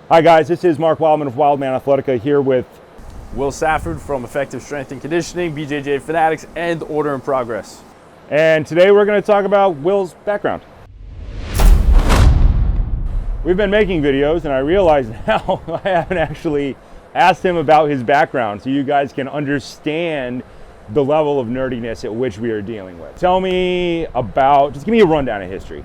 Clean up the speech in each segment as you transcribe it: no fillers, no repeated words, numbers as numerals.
Hi guys, this is Mark Wildman of Wildman Athletica here with Will Safford from Effective Strength and Conditioning, BJJ Fanatics, and Order in Progress. And today we're going to talk about Will's background. We've been making videos and I realize now I haven't actually asked him about his background so you guys can understand the level of nerdiness at which we are dealing with. Tell me about, just give me a rundown of history.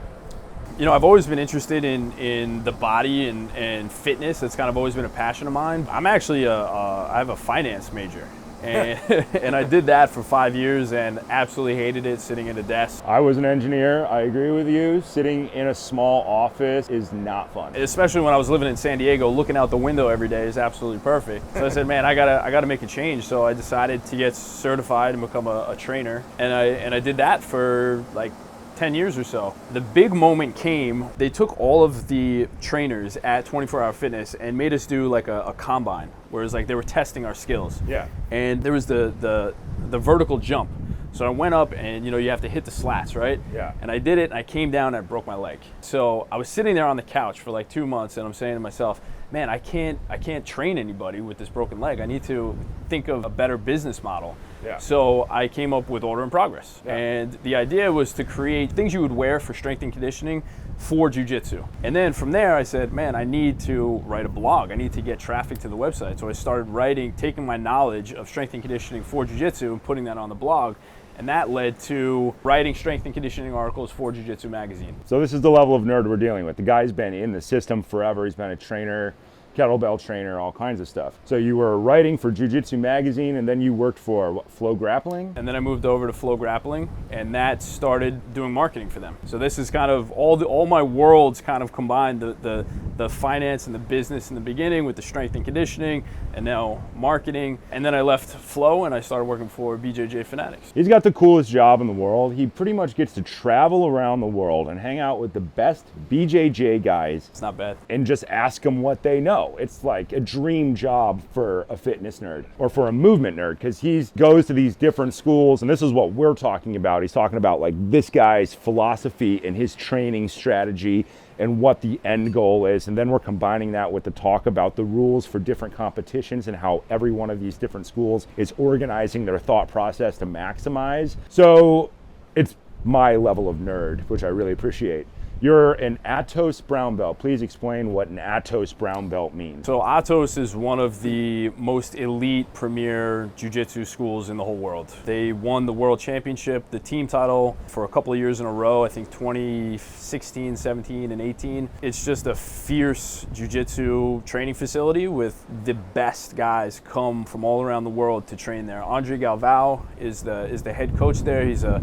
You know, I've always been interested in the body and fitness. That's kind of always been a passion of mine. I'm actually I have a finance major, and and I did that for 5 years and absolutely hated it, sitting at a desk. I was an engineer. I agree with you. Sitting in a small office is not fun. Especially when I was living in San Diego, looking out the window every day is absolutely perfect. So I said, man, I gotta make a change. So I decided to get certified and become a trainer, and I did that for like 10 years or so. The big moment came, they took all of the trainers at 24 Hour Fitness and made us do like a combine, whereas like they were testing our skills. Yeah. And there was the vertical jump. So I went up and you have to hit the slats, right? Yeah. And I did it and I came down and I broke my leg. So I was sitting there on the couch for like 2 months and I'm saying to myself, man, I can't train anybody with this broken leg. I need to think of a better business model. Yeah. So I came up with Order in Progress. Yeah. And the idea was to create things you would wear for strength and conditioning for jiu-jitsu. And then from there I said, man, I need to write a blog. I need to get traffic to the website. So I started writing, taking my knowledge of strength and conditioning for jiu-jitsu and putting that on the blog. And that led to writing strength and conditioning articles for Jiu-Jitsu Magazine. So this is the level of nerd we're dealing with. The guy's been in the system forever. He's been a trainer, kettlebell trainer, all kinds of stuff. So you were writing for Jiu-Jitsu Magazine and then you worked for what, Flow Grappling? And then I moved over to Flow Grappling and that started doing marketing for them. So this is kind of all my worlds kind of combined, the finance and the business in the beginning with the strength and conditioning and now marketing. And then I left Flow and I started working for BJJ Fanatics. He's got the coolest job in the world. He pretty much gets to travel around the world and hang out with the best BJJ guys. It's not bad. And just ask them what they know. It's like a dream job for a fitness nerd or for a movement nerd because he goes to these different schools and this is what we're talking about. He's talking about like this guy's philosophy and his training strategy and what the end goal is. And then we're combining that with the talk about the rules for different competitions and how every one of these different schools is organizing their thought process to maximize. So it's my level of nerd, which I really appreciate. You're an Atos brown belt. Please explain what an Atos brown belt means. So Atos is one of the most elite premier jiu-jitsu schools in the whole world. They won the world championship, the team title for a couple of years in a row, I think 2016, 17, and 18. It's just a fierce jiu-jitsu training facility with the best guys come from all around the world to train there. Andre Galvao is the head coach there. He's a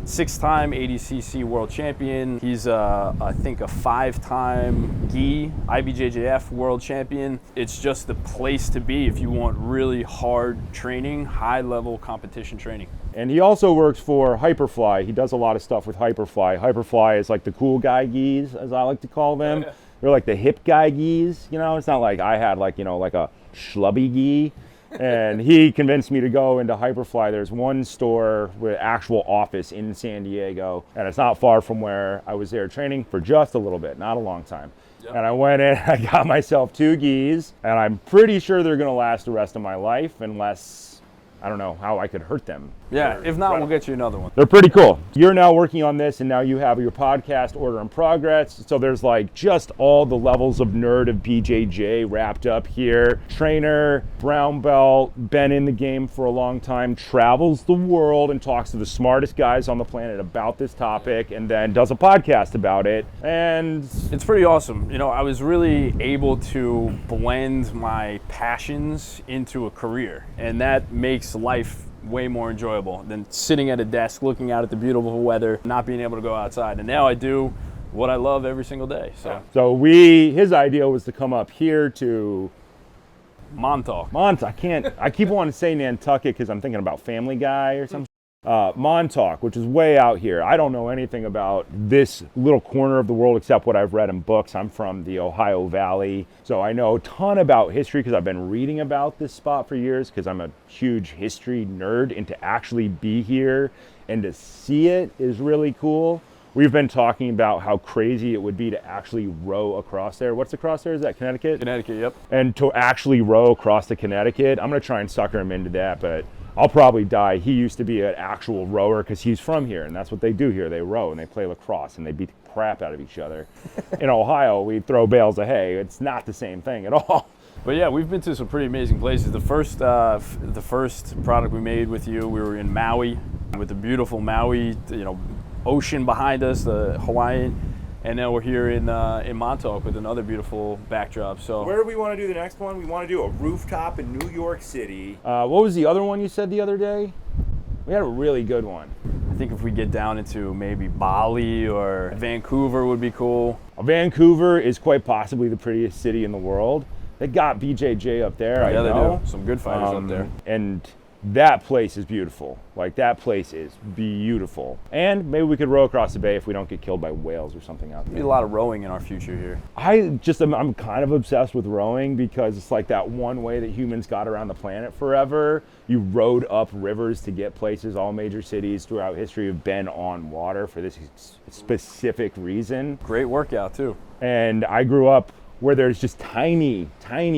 6-time ADCC world champion. He's I think a 5-time GI IBJJF world champion. It's just the place to be if you want really hard training, high level competition training. And he also works for Hyperfly. He does a lot of stuff with Hyperfly. Hyperfly is like the cool guy gis, as I like to call them. Yeah. They're like the hip guy gis. It's not like I had like a schlubby gi. And he convinced me to go into Hyperfly. There's one store with actual office in San Diego, and it's not far from where I was there training for just a little bit, not a long time. Yep. And I went in, I got myself 2 gis, and I'm pretty sure they're gonna last the rest of my life unless, I don't know how I could hurt them. Yeah, if not, we'll get you another one. They're pretty cool. You're now working on this and now you have your podcast, Order in Progress. So there's like just all the levels of nerd of BJJ wrapped up here. Trainer, brown belt, been in the game for a long time, travels the world and talks to the smartest guys on the planet about this topic and then does a podcast about it. And it's pretty awesome. I was really able to blend my passions into a career, and that makes life way more enjoyable than sitting at a desk looking out at the beautiful weather, not being able to go outside. And now I do what I love every single day. So his idea was to come up here to Montauk. I keep wanting to say Nantucket because I'm thinking about Family Guy or something. Montauk, which is way out here. I don't know anything about this little corner of the world except what I've read in books. I'm from the Ohio Valley, so I know a ton about history because I've been reading about this spot for years because I'm a huge history nerd, and to actually be here and to see it is really cool. We've been talking about how crazy it would be to actually row across there. What's across there? Is that Connecticut? Connecticut, yep. And to actually row across the Connecticut, I'm going to try and sucker him into that, but I'll probably die. He used to be an actual rower because he's from here, and that's what they do here. They row and they play lacrosse and they beat the crap out of each other. In Ohio, we throw bales of hay. It's not the same thing at all. But yeah, we've been to some pretty amazing places. The first product we made with you, we were in Maui with the beautiful Maui, ocean behind us, the Hawaiian, and now we're here in Montauk with another beautiful backdrop. So where do we want to do the next one? We want to do a rooftop in New York City. What was the other one you said the other day? We had a really good one. I think if we get down into maybe Bali or Vancouver would be cool. Vancouver is quite possibly the prettiest city in the world. They got BJJ up there. Yeah, I know. They do. Some good fighters up there. And that place is beautiful. Like, that place is beautiful. And maybe we could row across the bay if we don't get killed by whales or something out there. There'll be a lot of rowing in our future here. I'm kind of obsessed with rowing because it's like that one way that humans got around the planet forever. You rowed up rivers to get places. All major cities throughout history have been on water for this specific reason. Great workout, too. And I grew up where there's just tiny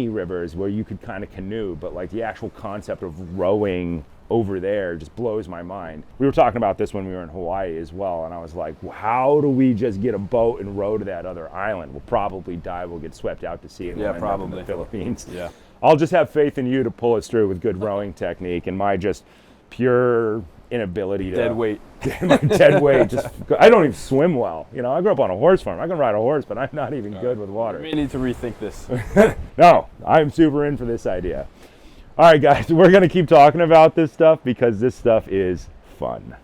rivers where you could kind of canoe, but like the actual concept of rowing over there just blows my mind. We were talking about this when we were in Hawaii as well, and I was like, how do we just get a boat and row to that other island? We'll probably die, we'll get swept out to sea and we'll end up in the Philippines. Yeah. I'll just have faith in you to pull us through with good rowing technique and my just pure inability to... Dead weight. My dead weight. I don't even swim well. I grew up on a horse farm. I can ride a horse, but I'm not even good with water. We need to rethink this. No, I'm super in for this idea. All right, guys, we're going to keep talking about this stuff because this stuff is fun.